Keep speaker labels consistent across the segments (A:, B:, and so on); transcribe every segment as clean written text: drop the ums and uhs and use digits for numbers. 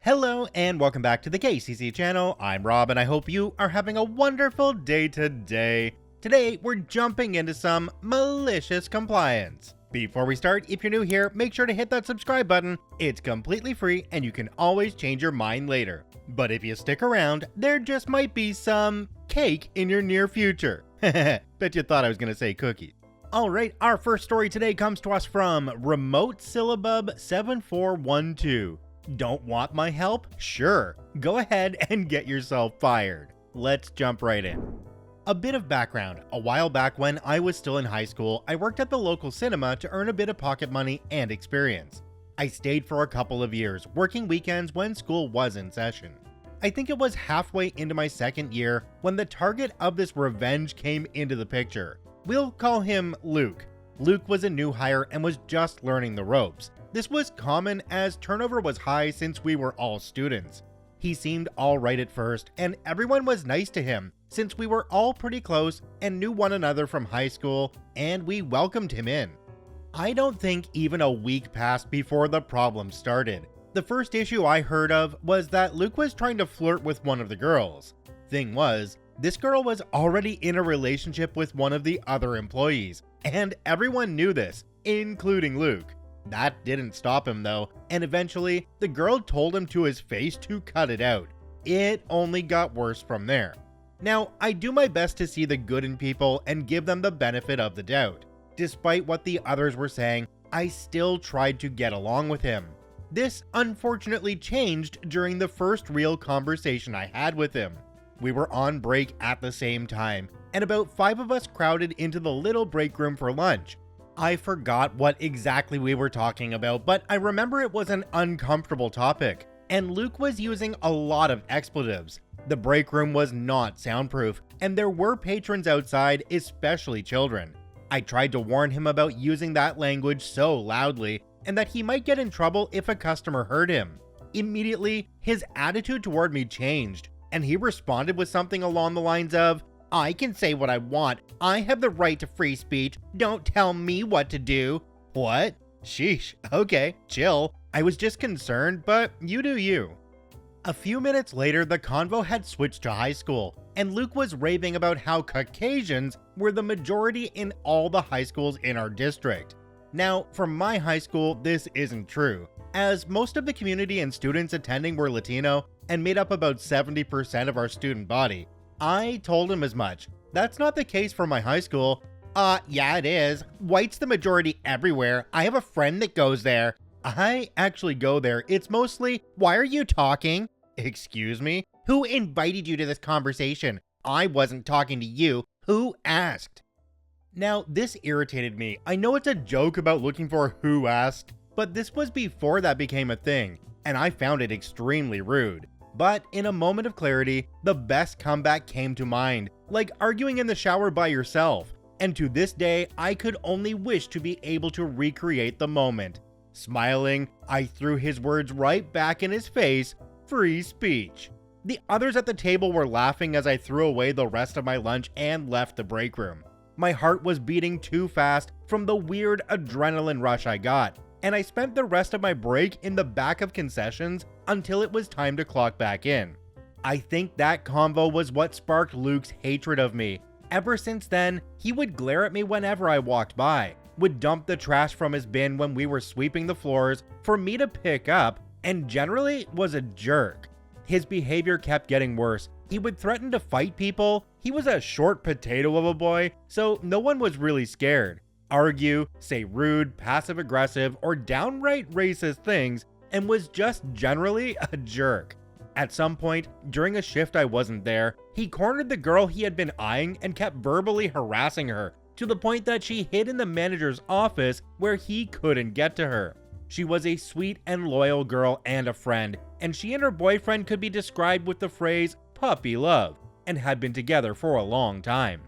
A: Hello and welcome back to the KCC channel. I'm Rob and I hope you are having a wonderful day today. Today we're jumping into some malicious compliance. Before we start, if you're new here, make sure to hit that subscribe button. It's completely free and you can always change your mind later. But if you stick around, there just might be some cake in your near future. Bet you thought I was gonna say cookies. Alright, our first story today comes to us from Remote Syllabub 7412. Don't want my help? Sure. Go ahead and get yourself fired. Let's jump right in. A bit of background. A while back when I was still in high school, I worked at the local cinema to earn a bit of pocket money and experience. I stayed for a couple of years, working weekends when school was in session. I think it was halfway into my second year when the target of this revenge came into the picture. We'll call him Luke. Luke was a new hire and was just learning the ropes. This was common as turnover was high since we were all students. He seemed alright at first, and everyone was nice to him since we were all pretty close and knew one another from high school, and we welcomed him in. I don't think even a week passed before the problem started. The first issue I heard of was that Luke was trying to flirt with one of the girls. Thing was, this girl was already in a relationship with one of the other employees, and everyone knew this, including Luke. That didn't stop him though, and eventually, the girl told him to his face to cut it out. It only got worse from there. Now, I do my best to see the good in people and give them the benefit of the doubt. Despite what the others were saying, I still tried to get along with him. This unfortunately changed during the first real conversation I had with him. We were on break at the same time, and about 5 of us crowded into the little break room for lunch. I forgot what exactly we were talking about, but I remember it was an uncomfortable topic, and Luke was using a lot of expletives. The break room was not soundproof, and there were patrons outside, especially children. I tried to warn him about using that language so loudly, and that he might get in trouble if a customer heard him. Immediately, his attitude toward me changed, and he responded with something along the lines of, "I can say what I want. I have the right to free speech. Don't tell me what to do." What? Sheesh. Okay, chill. I was just concerned, but you do you. A few minutes later, the convo had switched to high school, and Luke was raving about how Caucasians were the majority in all the high schools in our district. Now, for my high school, this isn't true, as most of the community and students attending were Latino and made up about 70% of our student body. I told him as much. That's not the case for my high school. Yeah it is. White's the majority everywhere. I have a friend that goes there. I actually go there. It's mostly, why are you talking? Excuse me? Who invited you to this conversation? I wasn't talking to you. Who asked? Now, this irritated me. I know it's a joke about looking for who asked, but this was before that became a thing, and I found it extremely rude. But in a moment of clarity, the best comeback came to mind, like arguing in the shower by yourself. And to this day, I could only wish to be able to recreate the moment. Smiling, I threw his words right back in his face, free speech. The others at the table were laughing as I threw away the rest of my lunch and left the break room. My heart was beating too fast from the weird adrenaline rush I got, and I spent the rest of my break in the back of concessions until it was time to clock back in. I think that convo was what sparked Luke's hatred of me. Ever since then, he would glare at me whenever I walked by, would dump the trash from his bin when we were sweeping the floors for me to pick up, and generally was a jerk. His behavior kept getting worse. He would threaten to fight people. He was a short potato of a boy, so no one was really scared. Argue, say rude, passive-aggressive, or downright racist things, and was just generally a jerk. At some point, during a shift I wasn't there, he cornered the girl he had been eyeing and kept verbally harassing her, to the point that she hid in the manager's office where he couldn't get to her. She was a sweet and loyal girl and a friend, and she and her boyfriend could be described with the phrase puppy love, and had been together for a long time.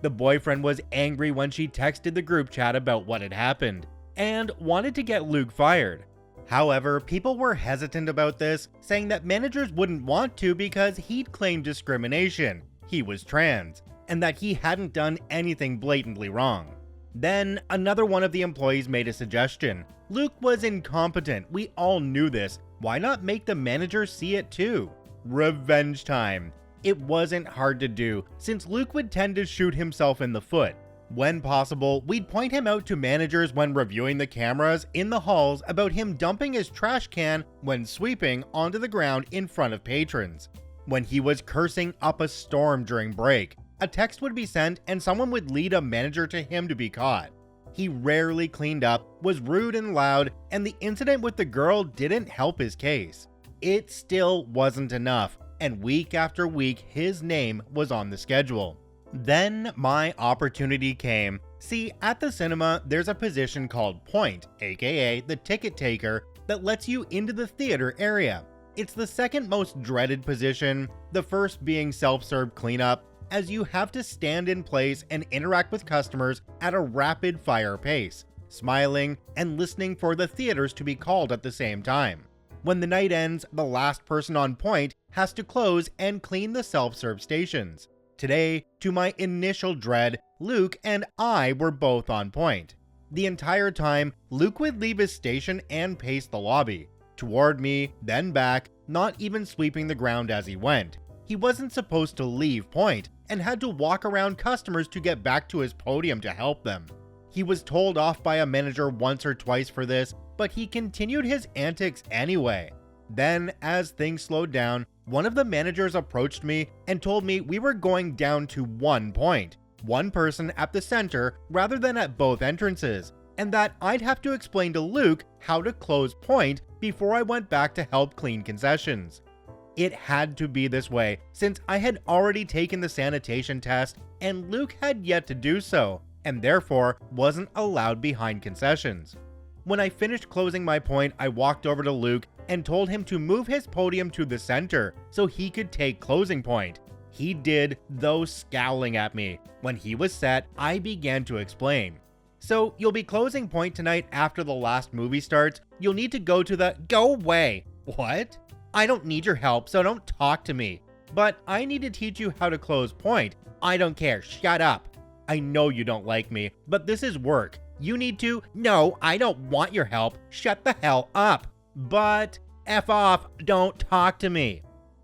A: The boyfriend was angry when she texted the group chat about what had happened, and wanted to get Luke fired. However, people were hesitant about this, saying that managers wouldn't want to because he'd claimed discrimination, he was trans, and that he hadn't done anything blatantly wrong. Then, another one of the employees made a suggestion. Luke was incompetent, we all knew this, Why not make the manager see it too? Revenge time. It wasn't hard to do, since Luke would tend to shoot himself in the foot. When possible, we'd point him out to managers when reviewing the cameras in the halls about him dumping his trash can when sweeping onto the ground in front of patrons. When he was cursing up a storm during break, a text would be sent and someone would lead a manager to him to be caught. He rarely cleaned up, was rude and loud, and the incident with the girl didn't help his case. It still wasn't enough, and week after week his name was on the schedule. Then my opportunity came. See, at the cinema, there's a position called Point, aka the ticket taker, that lets you into the theater area. It's the second most dreaded position, the first being self-serve cleanup, as you have to stand in place and interact with customers at a rapid-fire pace, smiling and listening for the theaters to be called at the same time. When the night ends, the last person on point has to close and clean the self-serve stations. Today, to my initial dread, Luke and I were both on point. The entire time, Luke would leave his station and pace the lobby, toward me, then back, not even sweeping the ground as he went. He wasn't supposed to leave point and had to walk around customers to get back to his podium to help them. He was told off by a manager once or twice for this, but he continued his antics anyway. Then, as things slowed down, one of the managers approached me and told me we were going down to 1 point, one person at the center rather than at both entrances, and that I'd have to explain to Luke how to close point before I went back to help clean concessions. It had to be this way since I had already taken the sanitation test and Luke had yet to do so, and therefore wasn't allowed behind concessions. When I finished closing my point, I walked over to Luke and told him to move his podium to the center so he could take closing point. He did, though scowling at me. When he was set, I began to explain. So you'll be closing point tonight after the last movie starts. You'll need to go to the— Go away! What? I don't need your help, so don't talk to me. But I need to teach you how to close point. I don't care, shut up. I know you don't like me, but this is work. You need to— No, I don't want your help. Shut the hell up. But F off, don't talk to me.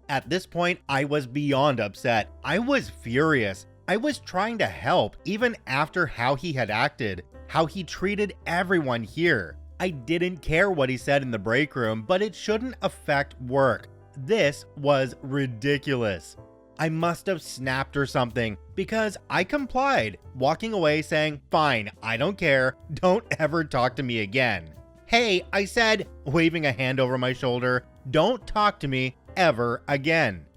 A: At this point, I was beyond upset. I was furious. I was trying to help, even after how he had acted, how he treated everyone here. I didn't care what he said in the break room, but it shouldn't affect work. This was ridiculous. I must have snapped or something, because I complied, walking away saying, fine, I don't care, don't ever talk to me again. Hey, I said, waving a hand over my shoulder, don't talk to me ever again.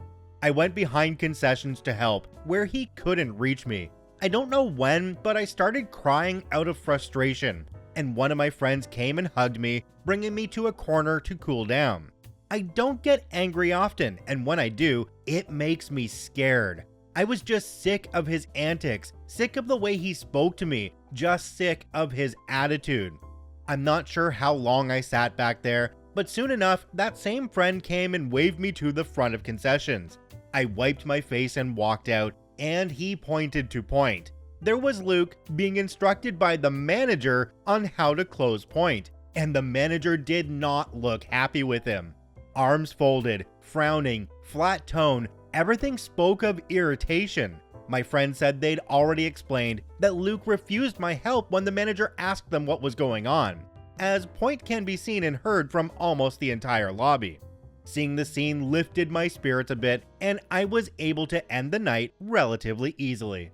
A: I went behind concessions to help, where he couldn't reach me. I don't know when, but I started crying out of frustration, and one of my friends came and hugged me, bringing me to a corner to cool down. I don't get angry often, and when I do, it makes me scared. I was just sick of his antics, sick of the way he spoke to me, just sick of his attitude. I'm not sure how long I sat back there, but soon enough, that same friend came and waved me to the front of concessions. I wiped my face and walked out, and he pointed to point. There was Luke being instructed by the manager on how to close point, and the manager did not look happy with him. Arms folded, frowning, flat tone, everything spoke of irritation. My friend said they'd already explained that Luke refused my help when the manager asked them what was going on, as point can be seen and heard from almost the entire lobby. Seeing the scene lifted my spirits a bit, and I was able to end the night relatively easily.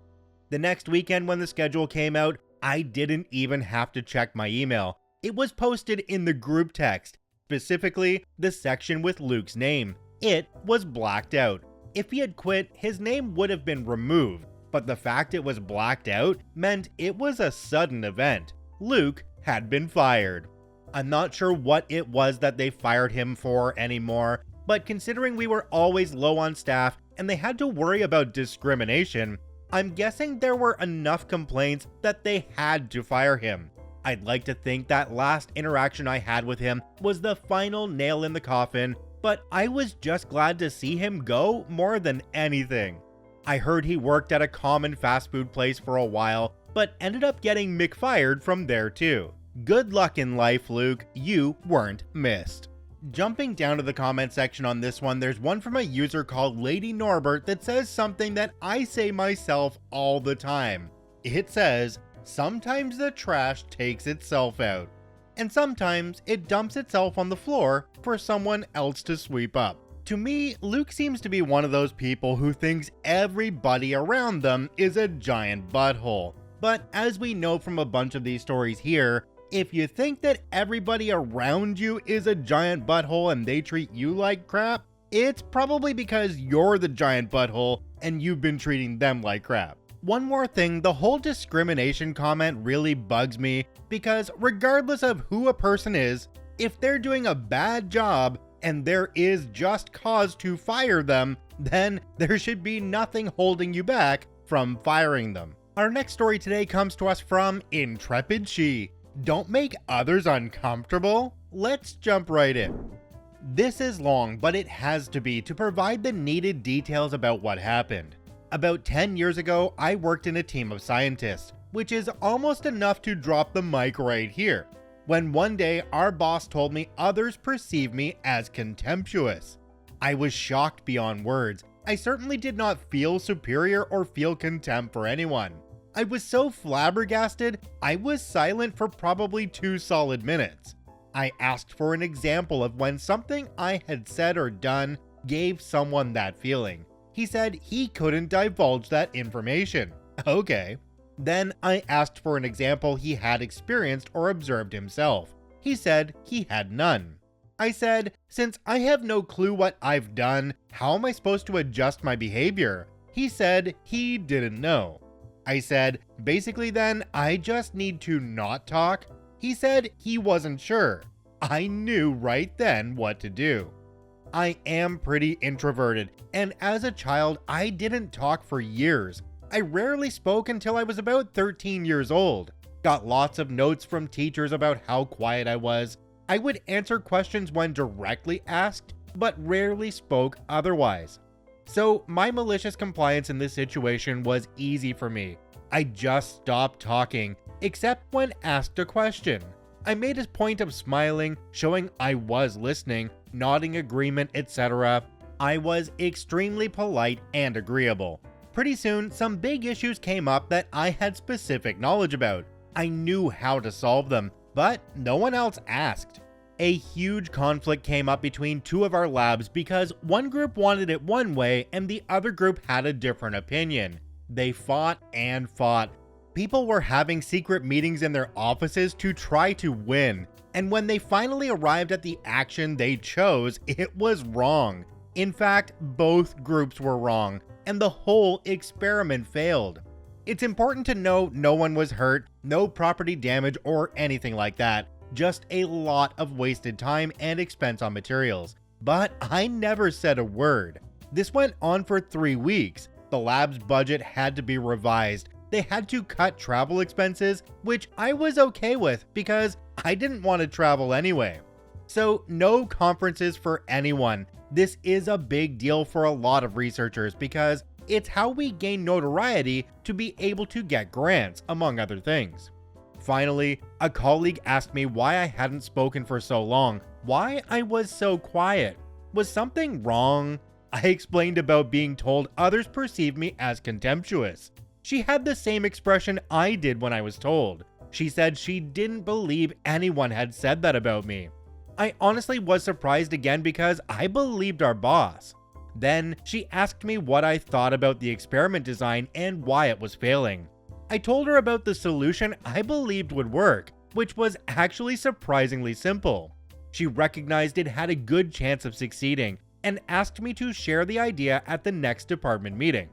A: The next weekend when the schedule came out, I didn't even have to check my email. It was posted in the group text, specifically the section with Luke's name. It was blacked out. If he had quit, his name would have been removed, but the fact it was blacked out meant it was a sudden event. Luke had been fired. I'm not sure what it was that they fired him for anymore, but considering we were always low on staff and they had to worry about discrimination, I'm guessing there were enough complaints that they had to fire him. I'd like to think that last interaction I had with him was the final nail in the coffin, but I was just glad to see him go more than anything. I heard he worked at a common fast food place for a while, but ended up getting McFired from there too. Good luck in life, Luke. You weren't missed. Jumping down to the comment section on this one, there's one from a user called Lady Norbert that says something that I say myself all the time. It says, sometimes the trash takes itself out, and sometimes it dumps itself on the floor for someone else to sweep up. To me, Luke seems to be one of those people who thinks everybody around them is a giant butthole. But as we know from a bunch of these stories here, if you think that everybody around you is a giant butthole and they treat you like crap, it's probably because you're the giant butthole and you've been treating them like crap. One more thing, the whole discrimination comment really bugs me because regardless of who a person is, if they're doing a bad job and there is just cause to fire them, then there should be nothing holding you back from firing them. Our next story today comes to us from intrepidshe. Don't make others uncomfortable? Let's jump right in. This is long, but it has to be to provide the needed details about what happened. About 10 years ago, I worked in a team of scientists, which is almost enough to drop the mic right here, when one day our boss told me others perceive me as contemptuous. I was shocked beyond words. I certainly did not feel superior or feel contempt for anyone. I was so flabbergasted, I was silent for probably 2 solid minutes. I asked for an example of when something I had said or done gave someone that feeling. He said he couldn't divulge that information. Okay. Then I asked for an example he had experienced or observed himself. He said he had none. I said, since I have no clue what I've done, how am I supposed to adjust my behavior? He said he didn't know. I said, basically then, I just need to not talk. He said he wasn't sure. I knew right then what to do. I am pretty introverted, and as a child, I didn't talk for years. I rarely spoke until I was about 13 years old. Got lots of notes from teachers about how quiet I was. I would answer questions when directly asked, but rarely spoke otherwise. So my malicious compliance in this situation was easy for me. I just stopped talking, except when asked a question. I made a point of smiling, showing I was listening, nodding agreement, etc. I was extremely polite and agreeable. Pretty soon, some big issues came up that I had specific knowledge about. I knew how to solve them, but no one else asked. A huge conflict came up between 2 of our labs because one group wanted it one way and the other group had a different opinion. They fought and fought. People were having secret meetings in their offices to try to win, and when they finally arrived at the action they chose, it was wrong. In fact, both groups were wrong, and the whole experiment failed. It's important to know no one was hurt, no property damage or anything like that. Just a lot of wasted time and expense on materials. But I never said a word. This went on for 3 weeks. The lab's budget had to be revised. They had to cut travel expenses, which I was okay with because I didn't want to travel anyway. So no conferences for anyone. This is a big deal for a lot of researchers because it's how we gain notoriety to be able to get grants, among other things. Finally, a colleague asked me why I hadn't spoken for so long, why I was so quiet. Was something wrong? I explained about being told others perceive me as contemptuous. She had the same expression I did when I was told. She said she didn't believe anyone had said that about me. I honestly was surprised again because I believed our boss. Then she asked me what I thought about the experiment design and why it was failing. I told her about the solution I believed would work, which was actually surprisingly simple. She recognized it had a good chance of succeeding and asked me to share the idea at the next department meeting.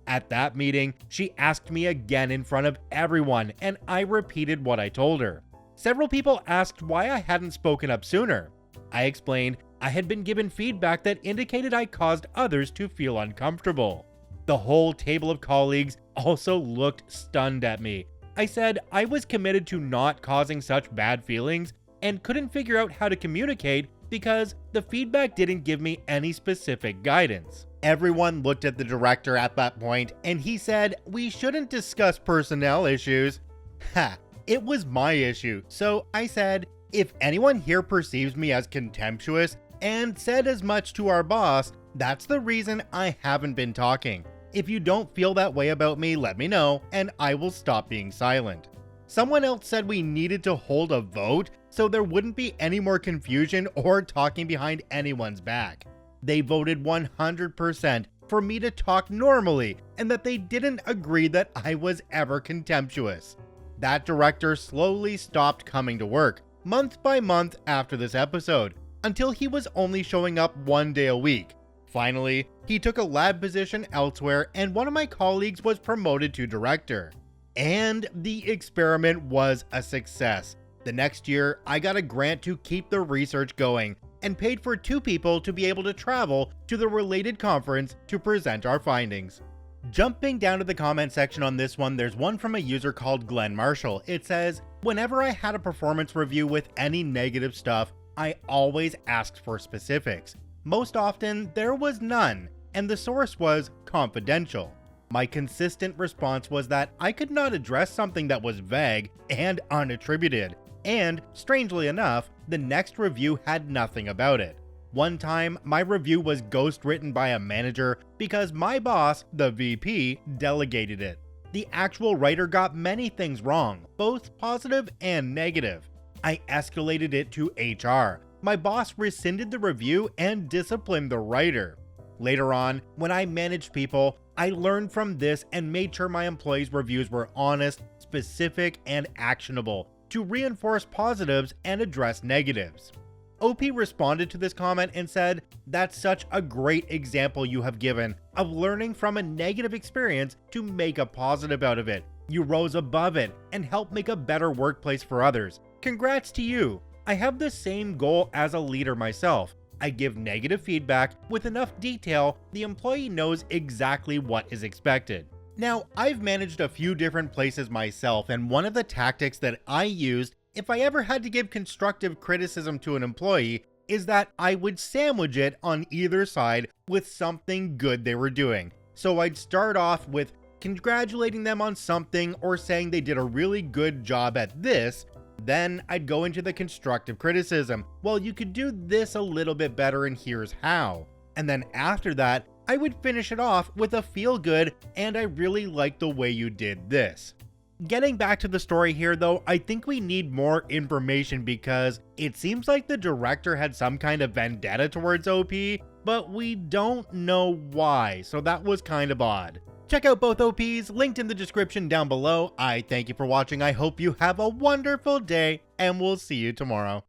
A: At that meeting, she asked me again in front of everyone, and I repeated what I told her. Several people asked why I hadn't spoken up sooner. I explained I had been given feedback that indicated I caused others to feel uncomfortable. The whole table of colleagues also looked stunned at me. I said I was committed to not causing such bad feelings and couldn't figure out how to communicate because the feedback didn't give me any specific guidance. Everyone looked at the director at that point and he said we shouldn't discuss personnel issues. Ha, it was my issue, so I said If anyone here perceives me as contemptuous and said as much to our boss, that's the reason I haven't been talking. If you don't feel that way about me, let me know, and I will stop being silent. Someone else said we needed to hold a vote so there wouldn't be any more confusion or talking behind anyone's back. They voted 100% for me to talk normally and that they didn't agree that I was ever contemptuous. That director slowly stopped coming to work, month by month after this episode, until he was only showing up 1 day a week. Finally, he took a lab position elsewhere and one of my colleagues was promoted to director. And the experiment was a success. The next year, I got a grant to keep the research going and paid for 2 people to be able to travel to the related conference to present our findings. Jumping down to the comment section on this one, there's one from a user called Glenn Marshall. It says, "Whenever I had a performance review with any negative stuff, I always asked for specifics. Most often, there was none, and the source was confidential. My consistent response was that I could not address something that was vague and unattributed, and, strangely enough, the next review had nothing about it. One time, my review was ghost-written by a manager because my boss, the VP, delegated it. The actual writer got many things wrong, both positive and negative. I escalated it to HR. My boss rescinded the review and disciplined the writer. Later on, when I managed people, I learned from this and made sure my employees' reviews were honest, specific, and actionable to reinforce positives and address negatives." OP responded to this comment and said, "That's such a great example you have given of learning from a negative experience to make a positive out of it. You rose above it and helped make a better workplace for others. Congrats to you. I have the same goal as a leader myself. I give negative feedback with enough detail the employee knows exactly what is expected." Now, I've managed a few different places myself, and one of the tactics that I used if I ever had to give constructive criticism to an employee is that I would sandwich it on either side with something good they were doing. So I'd start off with congratulating them on something or saying they did a really good job at this. Then I'd go into the constructive criticism. "Well, you could do this a little bit better and here's how." And then after that, I would finish it off with a feel good and "I really like the way you did this." Getting back to the story here though, I think we need more information because it seems like the director had some kind of vendetta towards OP, but we don't know why, so that was kind of odd. Check out both OPs, linked in the description down below. I thank you for watching, I hope you have a wonderful day, and we'll see you tomorrow.